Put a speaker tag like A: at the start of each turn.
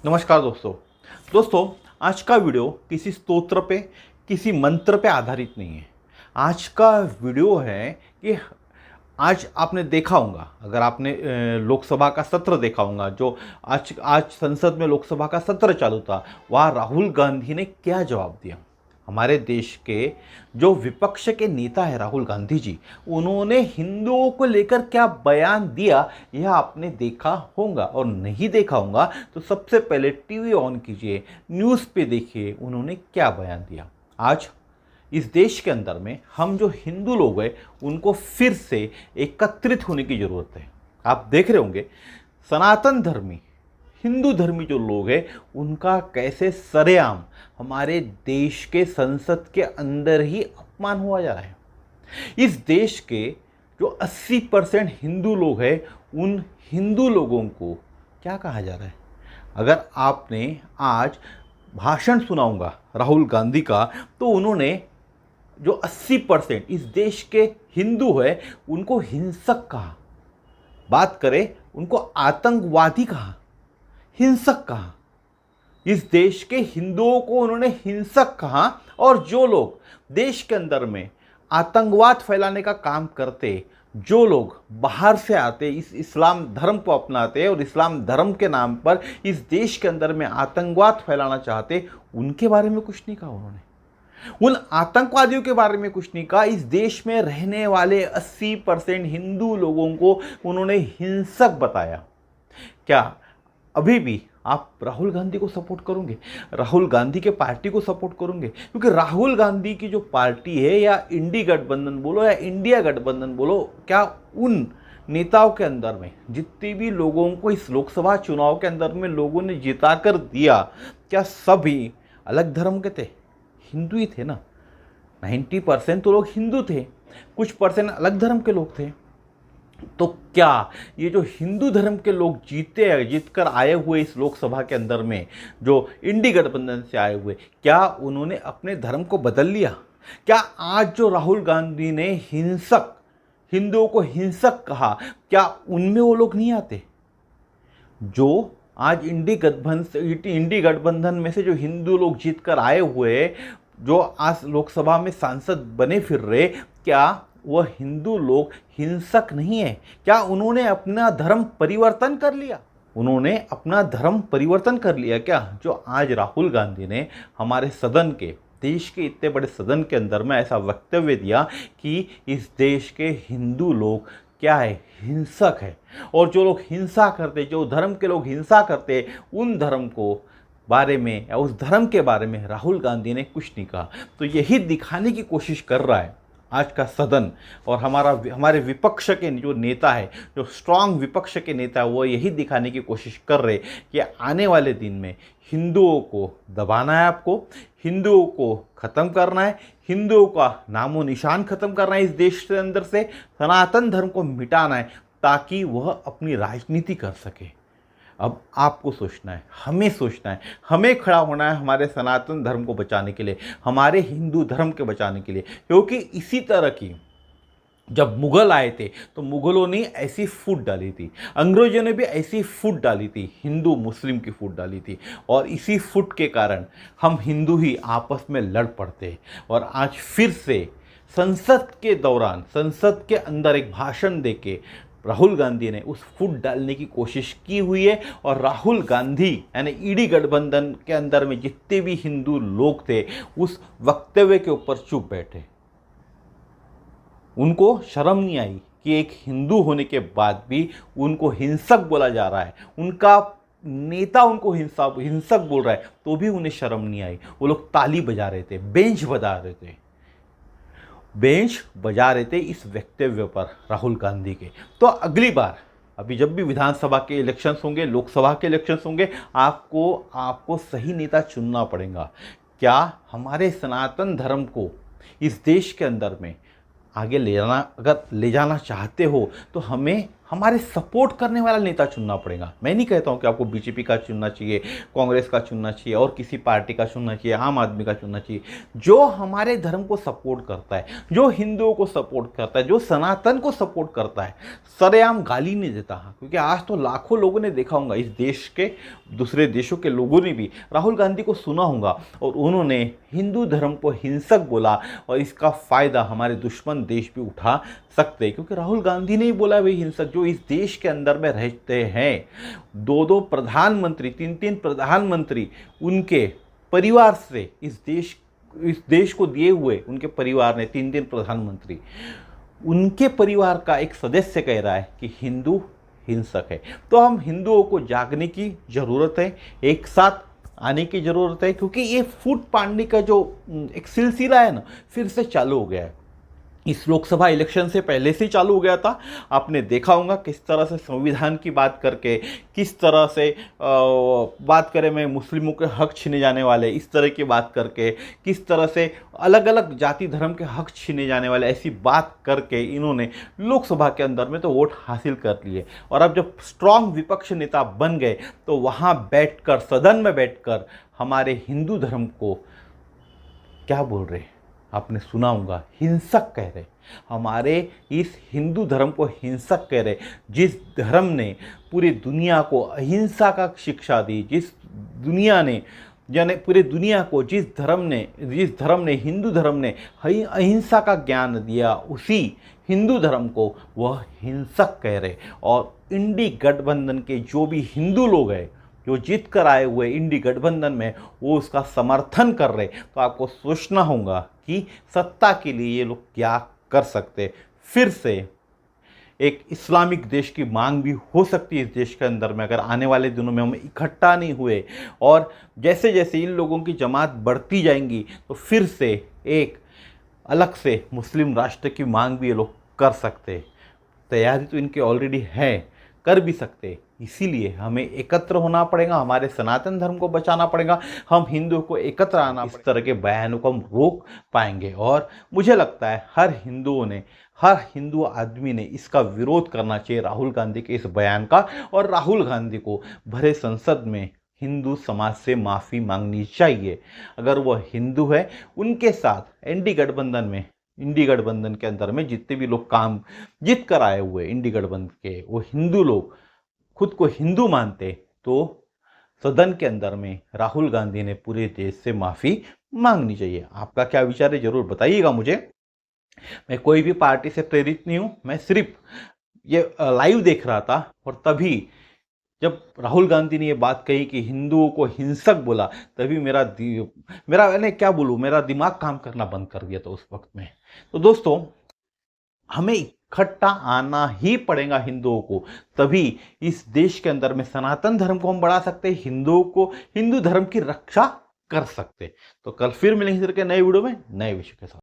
A: नमस्कार दोस्तों आज का वीडियो किसी स्तोत्र पे किसी मंत्र पे आधारित नहीं है। आज का वीडियो है कि आज आपने देखा होगा, अगर आपने लोकसभा का सत्र देखा होगा, जो आज संसद में लोकसभा का सत्र चालू था, वहाँ राहुल गांधी ने क्या जवाब दिया। हमारे देश के जो विपक्ष के नेता है राहुल गांधी जी, उन्होंने हिंदुओं को लेकर क्या बयान दिया यह आपने देखा होगा, और नहीं देखा होगा तो सबसे पहले टीवी ऑन कीजिए, न्यूज़ पे देखिए उन्होंने क्या बयान दिया। आज इस देश के अंदर में हम जो हिंदू लोग हैं उनको फिर से एकत्रित होने की ज़रूरत है। आप देख रहे होंगे सनातन धर्मी हिंदू धर्मी जो लोग हैं उनका कैसे सरेआम हमारे देश के संसद के अंदर ही अपमान हुआ जा रहा है। इस देश के जो 80% हिंदू लोग हैं उन हिंदू लोगों को क्या कहा जा रहा है। अगर आपने आज भाषण सुना होगा राहुल गांधी का, तो उन्होंने जो 80% इस देश के हिंदू हैं उनको हिंसक कहा, बात करें उनको आतंकवादी कहा, हिंसक कहा। इस देश के हिंदुओं को उन्होंने हिंसक कहा, और जो लोग देश के अंदर में आतंकवाद फैलाने का काम करते, जो लोग बाहर से आते, इस इस्लाम धर्म को अपनाते और इस्लाम धर्म के नाम पर इस देश के अंदर में आतंकवाद फैलाना चाहते, उनके बारे में कुछ नहीं कहा उन्होंने। उन आतंकवादियों के बारे में कुछ नहीं कहा। इस देश में रहने वाले 80% हिंदू लोगों को उन्होंने हिंसक बताया। क्या अभी भी आप राहुल गांधी को सपोर्ट करोगे, राहुल गांधी के पार्टी को सपोर्ट करोगे? क्योंकि राहुल गांधी की जो पार्टी है, या इंडी गठबंधन बोलो या इंडिया गठबंधन बोलो, क्या उन नेताओं के अंदर में जितने भी लोगों को इस लोकसभा चुनाव के अंदर में लोगों ने जिता कर दिया, क्या सभी अलग धर्म के थे? हिंदू ही थे ना। 90% तो लोग हिंदू थे, कुछ परसेंट अलग धर्म के लोग थे। तो क्या ये जो हिंदू धर्म के लोग जीत कर आए हुए इस लोकसभा के अंदर में, जो इंडी गठबंधन से आए हुए, क्या उन्होंने अपने धर्म को बदल लिया? क्या आज जो राहुल गांधी ने हिंदुओं को हिंसक कहा, क्या उनमें वो लोग नहीं आते? जो आज इंडी गठबंधन में से जो हिंदू लोग जीत कर आए हुए, जो आज लोकसभा में सांसद बने फिर रहे, क्या वह हिंदू लोग हिंसक नहीं है? क्या उन्होंने अपना धर्म परिवर्तन कर लिया? उन्होंने अपना धर्म परिवर्तन कर लिया क्या? जो आज राहुल गांधी ने हमारे सदन के, देश के इतने बड़े सदन के अंदर में ऐसा वक्तव्य दिया कि इस देश के हिंदू लोग क्या है, हिंसक है। और जो लोग हिंसा करते, जो धर्म के लोग हिंसा करते, उन धर्म को बारे में या उस धर्म के बारे में राहुल गांधी ने कुछ नहीं कहा। तो यही दिखाने की कोशिश कर रहा है आज का सदन, और हमारे विपक्ष के जो नेता है, जो स्ट्रांग विपक्ष के नेता है, वो यही दिखाने की कोशिश कर रहे कि आने वाले दिन में हिंदुओं को दबाना है, आपको हिंदुओं को ख़त्म करना है, हिंदुओं का नामो निशान ख़त्म करना है, इस देश के अंदर से सनातन धर्म को मिटाना है, ताकि वह अपनी राजनीति कर सके। अब आपको सोचना है, हमें सोचना है, हमें खड़ा होना है हमारे सनातन धर्म को बचाने के लिए, हमारे हिंदू धर्म के बचाने के लिए। क्योंकि इसी तरह की जब मुग़ल आए थे तो मुग़लों ने ऐसी फूट डाली थी, अंग्रेजों ने भी ऐसी फूट डाली थी, हिंदू मुस्लिम की फूट डाली थी, और इसी फूट के कारण हम हिंदू ही आपस में लड़ पड़ते। और आज फिर से संसद के दौरान, संसद के अंदर एक भाषण देके राहुल गांधी ने उस फूट डालने की कोशिश की हुई है। और राहुल गांधी यानी ईडी गठबंधन के अंदर में जितने भी हिंदू लोग थे उस वक्तव्य के ऊपर चुप बैठे। उनको शर्म नहीं आई कि एक हिंदू होने के बाद भी उनको हिंसक बोला जा रहा है, उनका नेता उनको हिंसक बोल रहा है, तो भी उन्हें शर्म नहीं आई। वो लोग ताली बजा रहे थे, बेंच बजा रहे थे इस वक्तव्य पर राहुल गांधी के। तो अगली बार, अभी जब भी विधानसभा के इलेक्शंस होंगे, लोकसभा के इलेक्शंस होंगे, आपको सही नेता चुनना पड़ेगा। क्या हमारे सनातन धर्म को इस देश के अंदर में आगे ले जाना, अगर ले जाना चाहते हो, तो हमें हमारे सपोर्ट करने वाला नेता चुनना पड़ेगा। मैं नहीं कहता हूँ कि आपको बीजेपी का चुनना चाहिए, कांग्रेस का चुनना चाहिए और किसी पार्टी का चुनना चाहिए, आम आदमी का चुनना चाहिए। जो हमारे धर्म को सपोर्ट करता है, जो हिंदुओं को सपोर्ट करता है, जो सनातन को सपोर्ट करता है, सरेआम गाली नहीं देता। क्योंकि आज तो लाखों लोगों ने देखा होगा, इस देश के दूसरे देशों के लोगों ने भी राहुल गांधी को सुना होगा और उन्होंने हिंदू धर्म को हिंसक बोला और इसका फ़ायदा हमारे दुश्मन देश भी उठा सकते हैं। क्योंकि राहुल गांधी ने ही बोला वे हिंसक जो इस देश के अंदर में रहते हैं। दो प्रधानमंत्री, तीन प्रधानमंत्री उनके परिवार से इस देश को दिए हुए उनके परिवार ने, तीन प्रधानमंत्री, उनके परिवार का एक सदस्य कह रहा है कि हिंदू हिंसक है। तो हम हिंदुओं को जागने की ज़रूरत है, एक साथ आने की ज़रूरत है। क्योंकि ये फूट पाड़ने का जो एक सिलसिला है ना, फिर से चालू हो गया है। इस लोकसभा इलेक्शन से पहले से चालू हो गया था। आपने देखा होगा किस तरह से संविधान की बात करके, किस तरह से बात करें मैं मुस्लिमों के हक छीने जाने वाले, इस तरह की बात करके, किस तरह से अलग अलग जाति धर्म के हक छीने जाने वाले, ऐसी बात करके इन्होंने लोकसभा के अंदर में तो वोट हासिल कर लिए। और अब जब स्ट्रांग विपक्ष नेता बन गए तो वहाँ बैठकर, सदन में बैठकर हमारे हिंदू धर्म को क्या बोल रहे, आपने सुना होगा, हिंसक कह रहे। हमारे इस हिंदू धर्म को हिंसक कह रहे, जिस धर्म ने पूरी दुनिया को अहिंसा का शिक्षा दी, जिस दुनिया ने यानी पूरी दुनिया को जिस धर्म ने हिंदू धर्म ने अहिंसा का ज्ञान दिया, उसी हिंदू धर्म को वह हिंसक कह रहे। और इंडी गठबंधन के जो भी हिंदू लोग हैं, जो जीत कर आए हुए इंडी गठबंधन में, वो उसका समर्थन कर रहे। तो आपको सोचना होगा कि सत्ता के लिए ये लोग क्या कर सकते। फिर से एक इस्लामिक देश की मांग भी हो सकती है इस देश के अंदर में, अगर आने वाले दिनों में हम इकट्ठा नहीं हुए। और जैसे जैसे इन लोगों की जमात बढ़ती जाएंगी तो फिर से एक अलग से मुस्लिम राष्ट्र की मांग भी ये लोग कर सकते। तैयारी तो इनकी ऑलरेडी है, कर भी सकते। इसीलिए हमें एकत्र होना पड़ेगा, हमारे सनातन धर्म को बचाना पड़ेगा, हम हिंदुओं को एकत्र आना। इस तरह के बयानों को हम रोक पाएंगे। और मुझे लगता है हर हिंदू आदमी ने इसका विरोध करना चाहिए, राहुल गांधी के इस बयान का। और राहुल गांधी को भरे संसद में हिंदू समाज से माफ़ी मांगनी चाहिए। अगर वह हिंदू है, उनके साथ इंडी गठबंधन के अंदर में जितने भी लोग काम जीत कर आए हुए इंडी गठबंधन के, वो हिंदू लोग खुद को हिंदू मानते, तो सदन के अंदर में राहुल गांधी ने पूरे देश से माफ़ी मांगनी चाहिए। आपका क्या विचार है, जरूर बताइएगा मुझे। मैं कोई भी पार्टी से प्रेरित नहीं हूँ, मैं सिर्फ ये लाइव देख रहा था और तभी जब राहुल गांधी ने ये बात कही कि हिंदुओं को हिंसक बोला, तभी मेरा मैंने क्या बोलूँ, मेरा दिमाग काम करना बंद कर दिया था उस वक्त में। तो दोस्तों, हमें इकट्ठा आना ही पड़ेगा हिंदुओं को, तभी इस देश के अंदर में सनातन धर्म को हम बढ़ा सकते, हिंदू धर्म की रक्षा कर सकते। तो कल फिर मिलेंगे नए वीडियो में नए विषय के साथ।